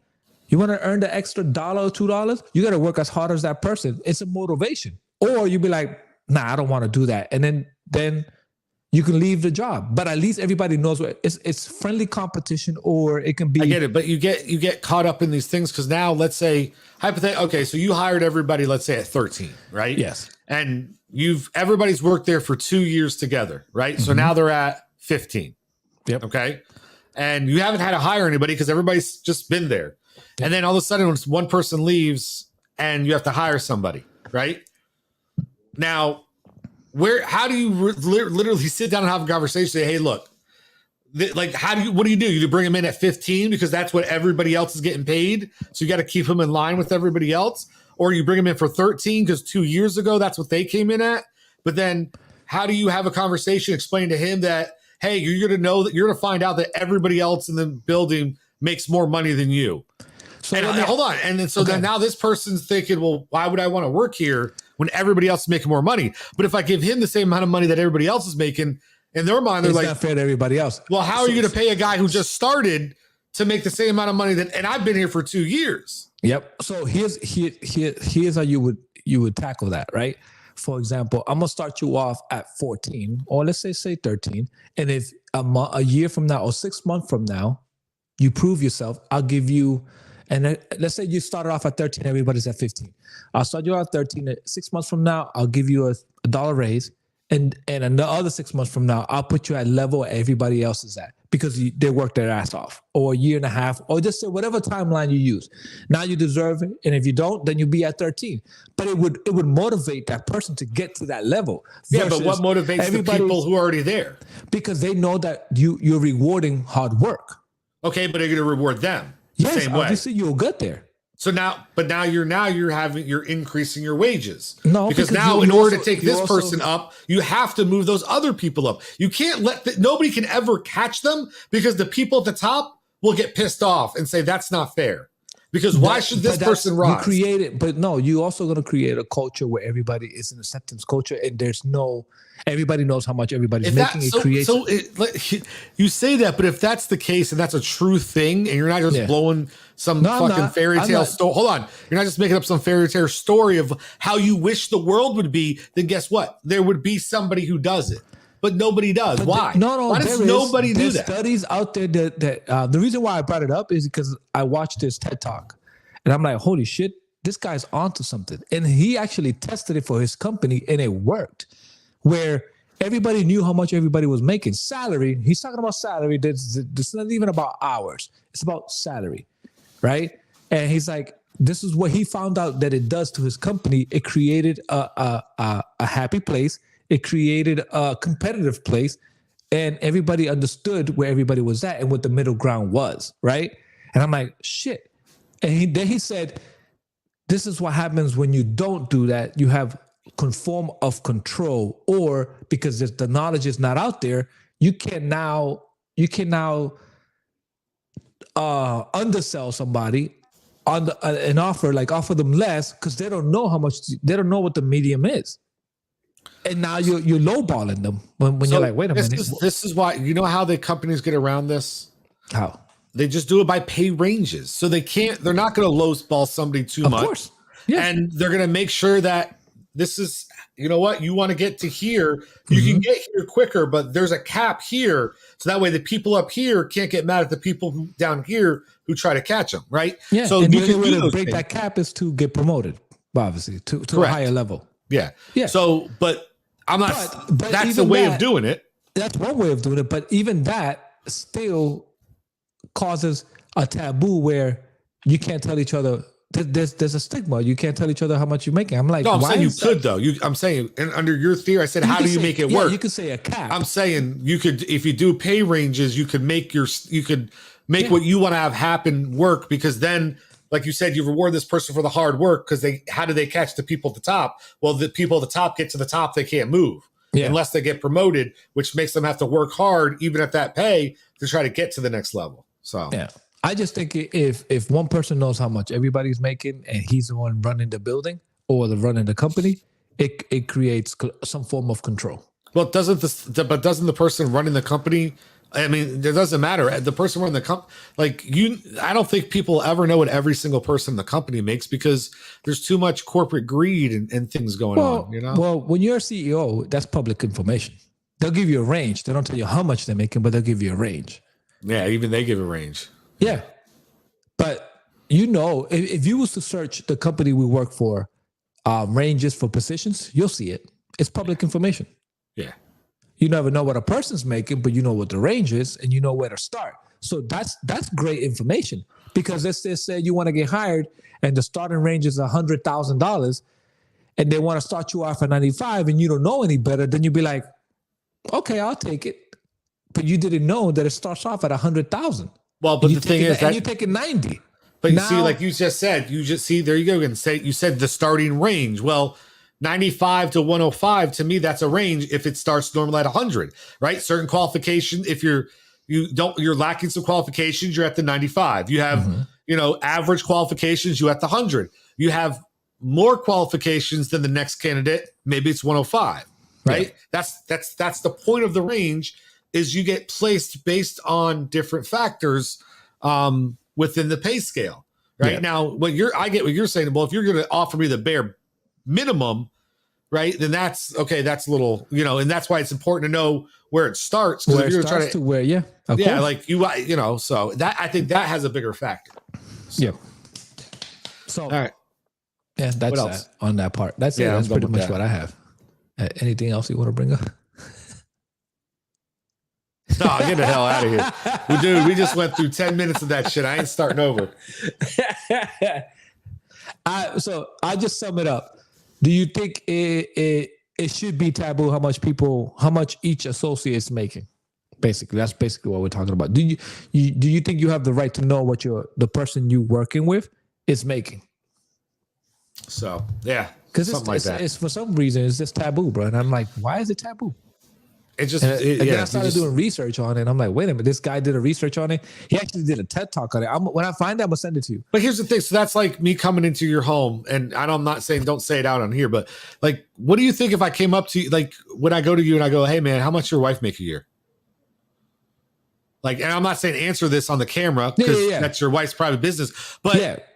You want to earn the extra $1 or $2? You got to work as hard as that person. It's a motivation. Or you be like, nah, I don't want to do that. And then you can leave the job. But at least everybody knows what it's friendly competition, or it can be. I get it, but you get caught up in these things because now, let's say, hypothetically, okay, so you hired everybody, let's say at 13, right? Yes. And everybody's worked there for 2 years together, right? So now they're at 15. Yep. Okay. And you haven't had to hire anybody because everybody's just been there. Yep. And then all of a sudden, when one person leaves and you have to hire somebody, right? Now, how do you literally sit down and have a conversation? Say, hey, look, what do you do? You bring them in at 15 because that's what everybody else is getting paid. So you got to keep them in line with everybody else. Or you bring them in for 13 because 2 years ago, that's what they came in at. But then how do you have a conversation, explain to him that, hey, you're going to know that you're going to find out that everybody else in the building makes more money than you. So hold on. And then, then now this person's thinking, well, why would I want to work here when everybody else is making more money? But if I give him the same amount of money that everybody else is making, in their mind, they're like, not fair to everybody else. Well, how are you going to pay a guy who just started to make the same amount of money and I've been here for 2 years? Yep. So here's how you would tackle that, right? For example, I'm gonna start you off at 14, or let's say 13, and if a year from now or 6 months from now, you prove yourself, I'll give you. And let's say you started off at 13, everybody's at 15. I'll start you off at 13. 6 months from now, I'll give you a $1 raise. And another 6 months from now, I'll put you at level everybody else is at because they worked their ass off, or a year and a half, or just say whatever timeline you use. Now you deserve it. And if you don't, then you'll be at 13. But it would motivate that person to get to that level. Yeah, but what motivates the people who are already there? Because they know that you're rewarding hard work. Okay, but they're going to reward them. Yes, same way. Obviously you'll get there. So now you're increasing your wages. No, because now in order to take this person up, you have to move those other people up. You can't nobody can ever catch them because the people at the top will get pissed off and say that's not fair. Because why should this person rise? You also going to create a culture where everybody is an acceptance culture, and everybody knows how much everybody's making. You say that, but if that's the case and that's a true thing, and you're not just blowing some fairy tale story. Hold on, you're not just making up some fairy tale story of how you wish the world would be. Then guess what? There would be somebody who does it. But nobody does. Why? Why does nobody do that? Studies out there that the reason why I brought it up is because I watched this TED Talk, and I'm like, holy shit, this guy's onto something. And he actually tested it for his company, and it worked. Where everybody knew how much everybody was making. Salary. He's talking about salary. This is not even about hours. It's about salary, right? And he's like, this is what he found out that it does to his company. It created a happy place. It created a competitive place, and everybody understood where everybody was at and what the middle ground was, right? And I'm like, shit. And then he said, this is what happens when you don't do that. You have form of control, or because the knowledge is not out there, you can now undersell somebody on an offer, like offer them less because they don't know what the medium is. And now you're lowballing them when you're like, wait a minute. This is why, you know how the companies get around this? How? They just do it by pay ranges. So they're not going to lowball somebody too much. Of course. Yes. And they're going to make sure that this is, you know what, you want to get to here, you can get here quicker, but there's a cap here. So that way the people up here can't get mad at the people down here who try to catch them, right? Yeah. So and you the only way to break that cap is to get promoted, obviously, to a higher level. Yeah. Yeah. So, but I'm not, but that's a way of doing it. That's one way of doing it. But even that still causes a taboo where you can't tell each other. There's a stigma. You can't tell each other how much you're making. I'm like, no, I'm saying you could though. I'm saying, and under your theory, I said, how do you make it work? You could say a cap. I'm saying you could, if you do pay ranges, you could make what you want to have happen work, because then, like you said, you reward this person for the hard work because how do they catch the people at the top? Well, the people at the top get to the top, they can't move unless they get promoted, which makes them have to work hard, even at that pay, to try to get to the next level. So yeah. I just think if one person knows how much everybody's making and he's the one running the building or running the company, it creates some form of control. Well, doesn't the person running the company? I mean, it doesn't matter. The person running the company, like you, I don't think people ever know what every single person in the company makes because there's too much corporate greed and things going on. You know. Well, when you're a CEO, that's public information. They'll give you a range. They don't tell you how much they're making, but they'll give you a range. Yeah, even they give a range. Yeah, but you know, if you was to search the company we work for, ranges for positions, you'll see it. It's public information. Yeah. You never know what a person's making, but you know what the range is and you know where to start. So that's great information because let's just say you want to get hired and the starting range is $100,000 and they want to start you off at 95 and you don't know any better, then you'd be like, okay, I'll take it. But you didn't know that it starts off at 100,000. Well, but the thing is that you're taking 90. But you see, like you just said, there you go. And say you said the starting range. Well, 95 to 105 to me, that's a range if it starts normally at 100, right? Certain qualification. If you're lacking some qualifications, you're at the 95. You have average qualifications, you at the 100. You have more qualifications than the next candidate, maybe it's 105, right? Yeah. That's the point of the range is you get placed based on different factors within the pay scale, right? Yeah. Now, I get what you're saying. Well, if you're going to offer me the bare minimum, right, then that's okay. That's a little, and that's why it's important to know where it starts. Where it starts to where, yeah, course. Like so that I think that has a bigger factor. So. Yeah. So, all right. Yeah, that's that on that part. That's it. That's pretty much what I have. Anything else you want to bring up? No, get the hell out of here. Dude, we just went through 10 minutes of that shit. I ain't starting over. So I'll just sum it up. Do you think it should be taboo how much each associate is making? Basically, that's basically what we're talking about. Do you think you have the right to know what the person you working with is making? So yeah, because it's for some reason it's just taboo, bro. And I'm like, why is it taboo? It just I started doing research on it. And I'm like, wait a minute, this guy did a research on it. He actually did a TED talk on it. When I find it, I'm gonna send it to you. But here's the thing. So that's like me coming into your home, and I'm not saying don't say it out on here, but like, what do you think if I came up to you, like when I go to you and I go, hey man, how much your wife make a year? Like, and I'm not saying answer this on the camera because that's your wife's private business. But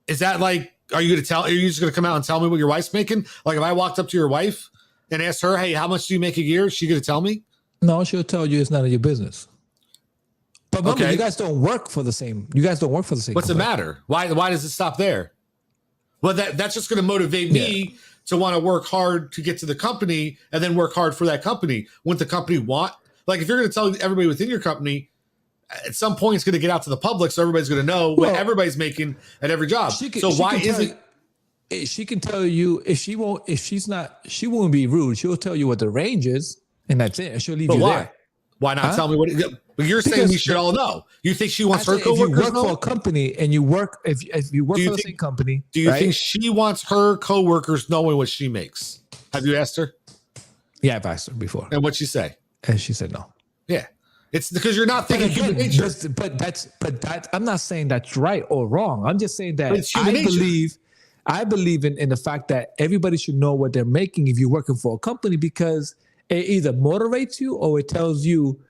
is that like, are you just gonna come out and tell me what your wife's making? Like if I walked up to your wife and asked her, hey, how much do you make a year? Is she going to tell me? No, she'll tell you it's none of your business. But remember, you guys don't work for the same. What's company. The matter? Why does it stop there? Well, that's just going to motivate me to want to work hard to get to the company and then work hard for that company. Wouldn't the company want? Like if you're going to tell everybody within your company, at some point it's going to get out to the public, so everybody's going to know what everybody's making at every job. She can tell you she won't be rude. She'll tell you what the range is, and that's it. She'll leave you there. Why not tell me what? But you're saying we should all know. You think she wants her coworkers? If you work for a company and you work, if you work for the same company, do you think she wants her coworkers knowing what she makes? Have you asked her? Yeah, I've asked her before. And what'd she say? And she said no. Yeah. It's because you're not thinking human nature. But I'm not saying that's right or wrong. I'm just saying that I believe in the fact that everybody should know what they're making if you're working for a company because it either motivates you or it tells you,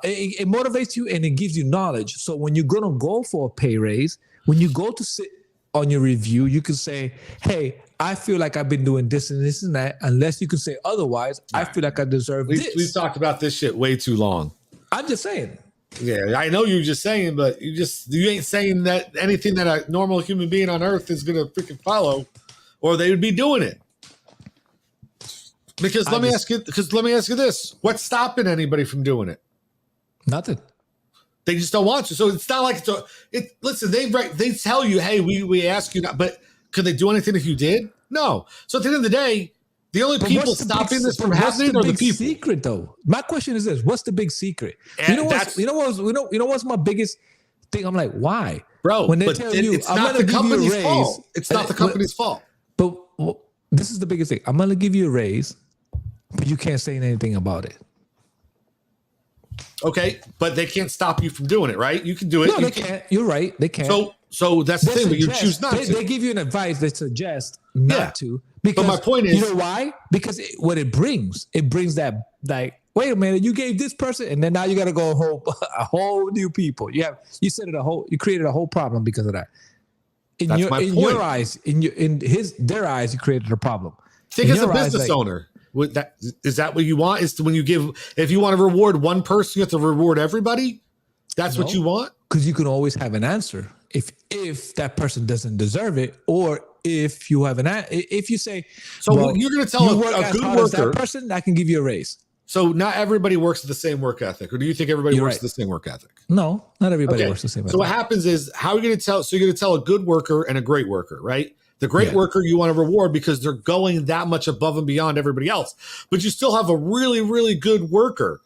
it motivates you and it gives you knowledge. So when you're going to go for a pay raise, when you go to sit on your review, you can say, hey, I feel like I've been doing this and this and that. Unless you can say otherwise, I feel like I deserve this. We've talked about this shit way too long. I'm just saying. Yeah, I know you're just saying, but you ain't saying that anything that a normal human being on earth is going to freaking follow, or they would be doing it. Because let me ask you this: what's stopping anybody from doing it? Nothing. They just don't want to. So it's not like listen. They tell you, hey, we ask you not, but could they do anything if you did? No. So at the end of the day, the only people stopping this from happening are the people. Secret, though. My question is this: what's the big secret? You know what's my biggest thing? I'm like, why, bro? When they tell you, it's not the company's fault. It's not the company's fault. But this is the biggest thing. I'm gonna give you a raise, but you can't say anything about it. Okay, but they can't stop you from doing it, right? You can do it. No, they can't. You're right. They can't. So that's the thing. But you choose not to. They give you an advice. They suggest. not to. Because my point is, you know why? Because what it brings that like, wait a minute, you gave this person, and then now you got to go a whole new people. You created a whole problem because of that. Your eyes, their eyes, you created a problem. Think as a business owner. Is that what you want? Is when if you want to reward one person, you have to reward everybody? That's what you want? Because you can always have an answer if that person doesn't deserve it, or if you have if you say, so you're going to tell a good worker, that person, I can give you a raise. So not everybody works with the same work ethic, or do you think everybody works with the same work ethic? No, not everybody works the same. So what happens is, how are you going to tell? So you're going to tell a good worker and a great worker, right? The great worker you want to reward because they're going that much above and beyond everybody else, but you still have a really, really good worker.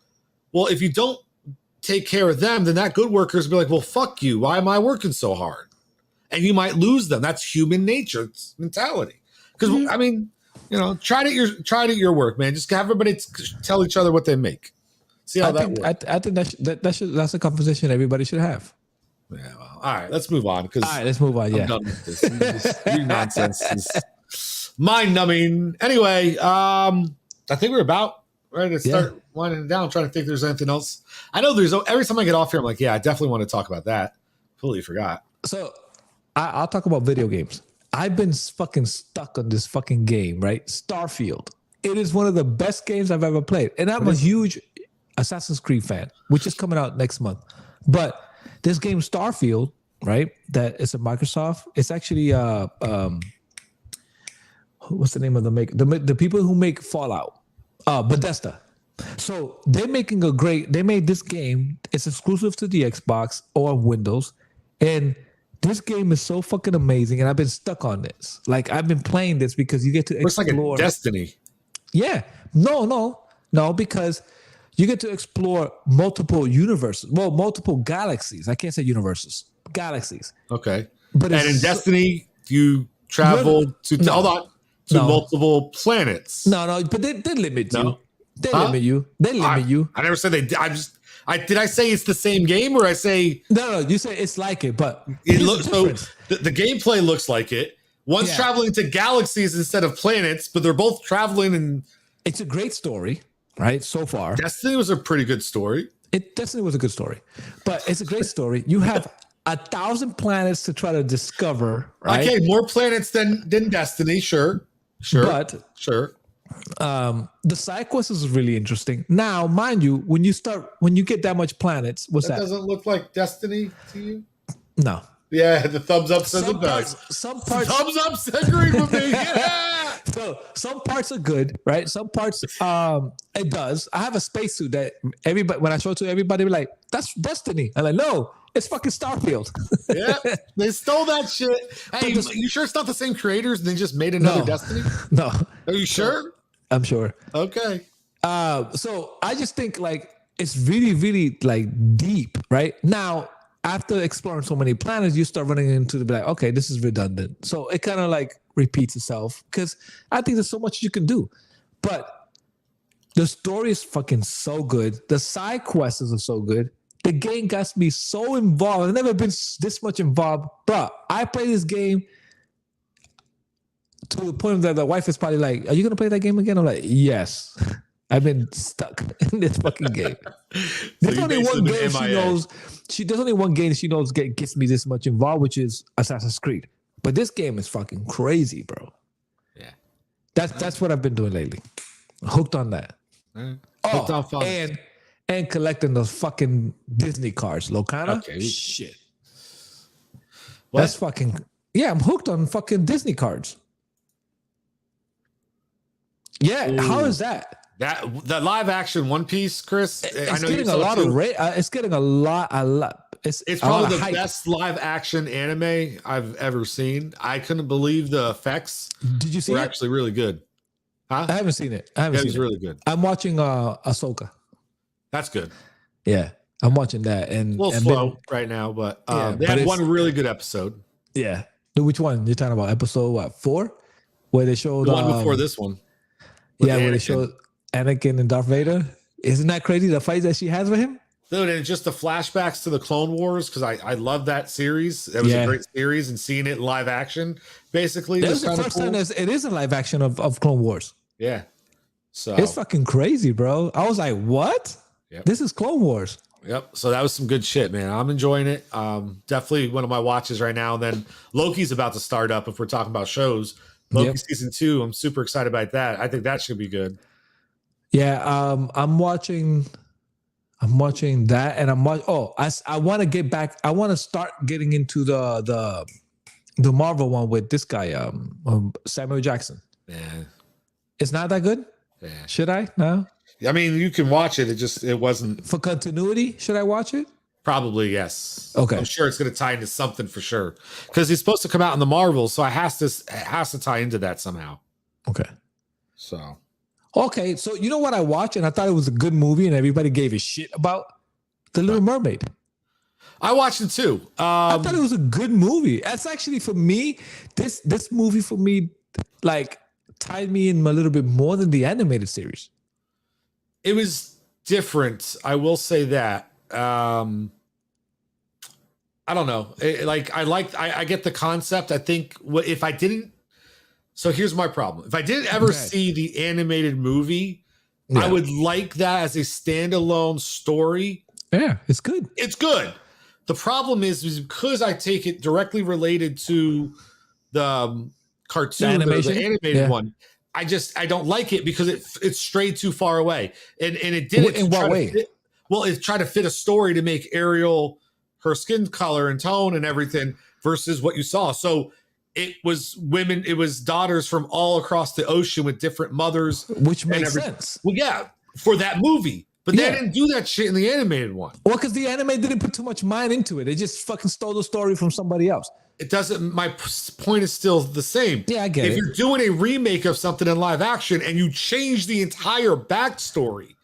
Well, if you don't take care of them, then that good worker is be like, well, fuck you. Why am I working so hard? And you might lose them. That's human nature. It's mentality. Because I mean, try it at your work, man. Just have everybody tell each other what they make. See how that works. I think that's a conversation everybody should have. Yeah. Well, all right. Let's move on. I'm done with this. Your nonsense is mind-numbing. Anyway, I think we're about ready to start winding it down. I'm trying to think if there's anything else. I know every time I get off here, I'm like, yeah, I definitely want to talk about that. Totally forgot. So I'll talk about video games. I've been fucking stuck on this fucking game, right? Starfield. It is one of the best games I've ever played. And I'm a huge Assassin's Creed fan, which is coming out next month. But this game Starfield, right? That is a Microsoft. It's actually what's the name of the people who make Fallout? Bethesda. So they made this game. It's exclusive to the Xbox or Windows. And this game is so fucking amazing, and I've been stuck on this. Like, I've been playing this because you get to explore. It's like a Destiny. Yeah. No, because you get to explore multiple universes. Well, multiple galaxies. I can't say universes. Galaxies. Okay. But in Destiny, you travel to multiple planets. No, but they limit you. No? They limit you. They limit you. I never said they. Did I say it's the same game, or I say no? You say it's like it, but it looks so. The gameplay looks like it. One's traveling to galaxies instead of planets, but they're both traveling. And it's a great story, right? So far, Destiny was a pretty good story. Destiny was a good story, but it's a great story. You have 1,000 planets to try to discover. Right? Okay, more planets than Destiny. Sure. The side quest is really interesting. Now, mind you, when you get that much planets, that doesn't look like Destiny to you? No. Yeah, the thumbs up says it does. Some parts thumbs up agreeing with me. Yeah. So some parts are good, right? Some parts it does. I have a spacesuit that everybody, when I show it to everybody, be like, that's Destiny. I'm like, no, it's fucking Starfield. Yeah, they stole that shit. Hey, you sure it's not the same creators and they just made another Destiny? No. Are you sure? I'm sure. Okay. So I just think like it's really, really like deep, right? Now, after exploring so many planets, you start running into the like, okay, this is redundant. So it kind of like repeats itself because I think there's so much you can do. But the story is fucking so good. The side quests are so good. The game got me so involved. I've never been this much involved. Bro, I play this game to the point that the wife is probably like, are you going to play that game again? I'm like, yes. I've been stuck in this fucking game. There's only one game she knows. There's only one game she knows gets me this much involved, which is Assassin's Creed. But this game is fucking crazy, bro. Yeah. That's what I've been doing lately. Hooked on that. Hooked on fun. And collecting those fucking Disney cards, Locana. Okay. Shit. What? That's fucking... Yeah, I'm hooked on fucking Disney cards. Yeah, Ooh. How is that? That live action One Piece, Chris. It's getting a lot of it's getting a lot. It's probably the best live action anime I've ever seen. I couldn't believe the effects. Did you see were it? Actually really good. Huh? I haven't seen it. It was really good. I'm watching Ahsoka. That's good. Yeah, I'm watching that, and a little slow right now, but they had one really good episode. Yeah, which one you're talking about? Episode 4, where they showed the one before this one. Yeah, where they showed Anakin and Darth Vader. Isn't that crazy? The fight that she has with him. Dude, and just the flashbacks to the Clone Wars, because I love that series. It was a great series, and seeing it in live action basically That was was the first cool. time it is a live action of Clone Wars. Yeah. So it's fucking crazy, bro. I was like, what? Yep. This is Clone Wars. Yep. So that was some good shit, man. I'm enjoying it. Definitely one of my watches right now. And then Loki's about to start up if we're talking about shows. Loki season 2. I'm super excited about that. I think that should be good. Yeah. I'm watching that, and I want to get back. I want to start getting into the Marvel one with this guy, Samuel Jackson. Yeah. It's not that good. Yeah. Should I? No. I mean, you can watch it. It wasn't for continuity. Should I watch it? Probably yes. Okay. I'm sure it's going to tie into something for sure because he's supposed to come out in the Marvel, so it has to tie into that somehow. Okay. So. Okay, so you know what I watched and I thought it was a good movie and everybody gave a shit about? The Little Mermaid. I watched it too. I thought it was a good movie. That's actually for me. This movie for me, like, tied me in a little bit more than the animated series. It was different. I will say that. I don't know. I get the concept. I think if I didn't. So here's my problem. If I didn't ever see the animated movie, I would like that as a standalone story. Yeah, it's good. It's good. The problem is because I take it directly related to the cartoon, the animated one. I don't like it because it's strayed too far away, and it did it in what way? It tried to fit a story to make Ariel, her skin color and tone and everything versus what you saw. So it was women, it was daughters from all across the ocean with different mothers, which makes sense. Well, yeah, for that movie. But they didn't do that shit in the animated one. Well, because the anime didn't put too much mind into it. They just fucking stole the story from somebody else. It doesn't. My point is still the same. Yeah, I get it. If you're doing a remake of something in live action and you change the entire backstory,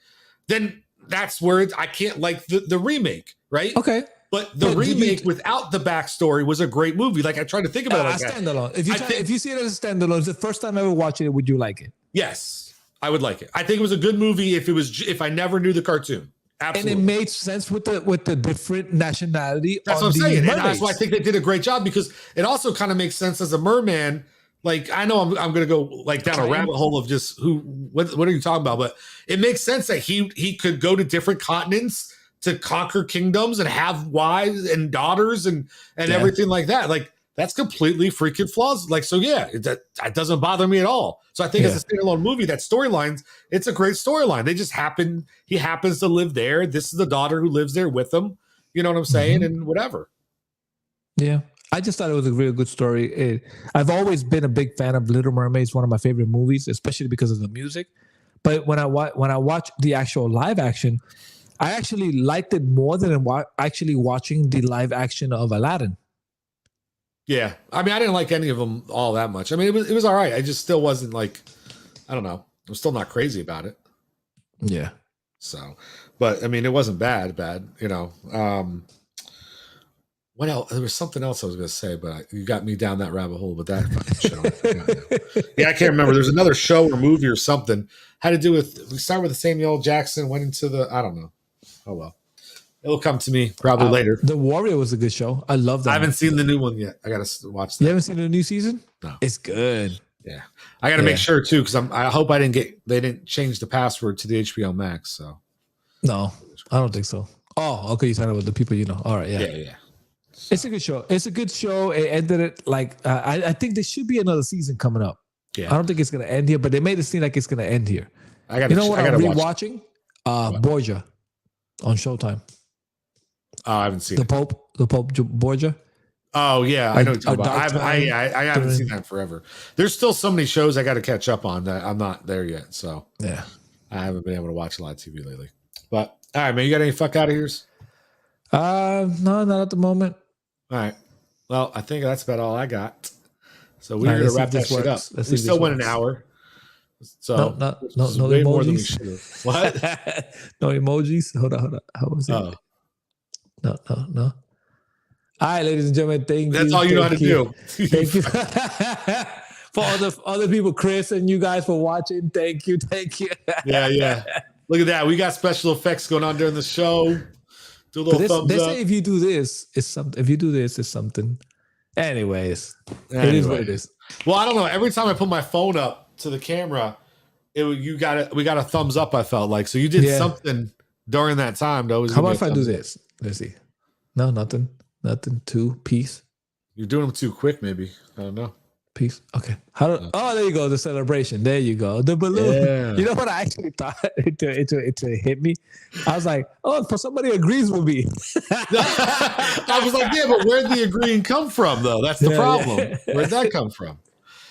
then that's where I can't like the remake, right? Okay. But the remake without the backstory was a great movie. Like I tried to think about it like standalone. If you see it as a standalone, it's the first time ever watching it. Would you like it? Yes, I would like it. I think it was a good movie if I never knew the cartoon. Absolutely. And it made sense with the different nationality. That's what I'm saying. And that's why I think they did a great job because it also kind of makes sense as a merman. Like I know I'm going to go like down a rabbit hole of just what are you talking about? But it makes sense that he could go to different continents to conquer kingdoms and have wives and daughters and everything like that. Like that's completely freaking flaws. Like, so yeah, that doesn't bother me at all. So I think as a standalone movie, that storylines, it's a great storyline. He happens to live there. This is the daughter who lives there with him. You know what I'm saying? Mm-hmm. And whatever. Yeah. I just thought it was a really good story. I've always been a big fan of Little Mermaid. It's one of my favorite movies, especially because of the music. But when I watch the actual live action, I actually liked it more than actually watching the live action of Aladdin. Yeah. I mean, I didn't like any of them all that much. I mean, it was all right. I just still wasn't like, I don't know. I'm still not crazy about it. Yeah. So, but I mean, it wasn't bad, you know. What else? There was something else I was going to say, but you got me down that rabbit hole with that fucking show. Yeah, I can't remember. There's another show or movie or something had to do with, we started with the Samuel Jackson, went into I don't know. Oh, well. It'll come to me probably later. The Warrior was a good show. I love that. I haven't seen the new one yet. I got to watch that. You haven't seen the new season? No. It's good. Yeah. I got to make sure too, because I hope they didn't change the password to the HBO Max. So. No, I don't think so. Oh, okay. You're talking about the people you know. All right. Yeah. Yeah. So. It's a good show. It's a good show. It ended it like, I think there should be another season coming up. Yeah. I don't think it's going to end here, but they made it seem like it's going to end here. You know what I'm rewatching? Borgia on Showtime. Oh, I haven't seen the Pope Borgia. Oh yeah, I know what you're talking about. I haven't seen that in forever. There's still so many shows I got to catch up on that I'm not there yet. So yeah, I haven't been able to watch a lot of TV lately. But all right, man, you got any fuck out of here's? No, not at the moment. All right. Well, I think that's about all I got. So we're gonna wrap that shit up. We still went an hour. So no emojis. More than we should have. What? No emojis. Hold on. How was it? Oh. No. All right, ladies and gentlemen, thank you. That's all you know how to do. Thank you for all the other people, Chris and you guys for watching. Thank you. Yeah. Look at that. We got special effects going on during the show. Do a little thumbs They up. say if you do this, it's something. If you do this, it's something. Anyways, it is what it is. Well, I don't know. Every time I put my phone up to the camera, we got a thumbs up. I felt like so you did something during that time. Though. How about if I do this? Let's see. No, nothing. Two. Peace. You're doing them too quick. Maybe I don't know. Peace. Okay. Oh, there you go. The celebration. There you go. The balloon. Yeah. You know what I actually thought it hit me? I was like, oh, for somebody who agrees with me. I was like, yeah, but where'd the agreeing come from, though? That's the problem. Yeah. Where'd that come from?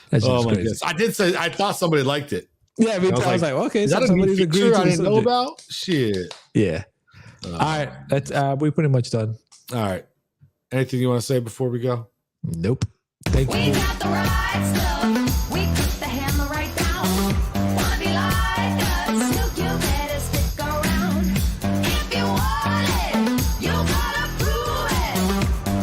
That's my crazy. goodness. I did say I thought somebody liked it. Yeah, I was like, okay, is so that somebody's a agreeing to I didn't know subject. about? Shit. Yeah. All right. That's we're pretty much done. All right. Anything you want to say before we go? Nope. Thank you. We got the right stuff. We put the hammer right down. Wanna be like us?